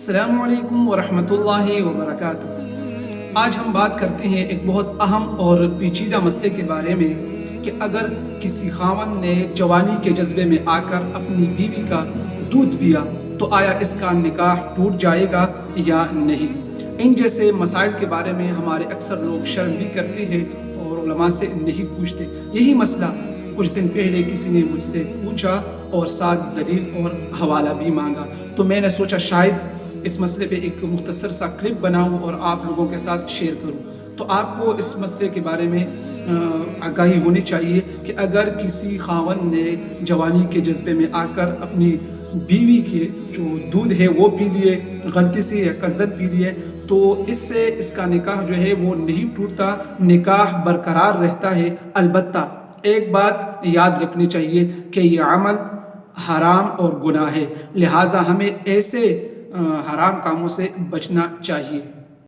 अस्सलामु अलैकुम वरहमतुल्लाहि वबरकातुहू। आज हम बात करते हैं एक बहुत अहम और पेचीदा मसले के बारे में कि अगर किसी खावंद ने जवानी के जज्बे में आकर अपनी बीवी का दूध पिया तो आया इसका निकाह टूट जाएगा या नहीं। इन जैसे मसाइल के बारे में हमारे अक्सर लोग शर्म भी करते हैं और उलमा से नहीं पूछते। यही मसला कुछ दिन पहले किसी ने मुझसे पूछा और साथ दलील और हवाला भी मांगा, तो मैंने सोचा शायद इस मसले पे एक मुख्तसर सा क्लिप बनाऊं और आप लोगों के साथ शेयर करूं। तो आपको इस मसले के बारे में आगाही होनी चाहिए कि अगर किसी खावंद ने जवानी के जज्बे में आकर अपनी बीवी के जो दूध है वो पी लिए, गलती से या कसदन पी लिए, तो इससे इसका निकाह जो है वो नहीं टूटता, निकाह बरकरार रहता है। अलबत्ता एक बात याद रखनी चाहिए कि ये अमल हराम और गुनाह है, लिहाजा हमें ऐसे हराम कामों से बचना चाहिए।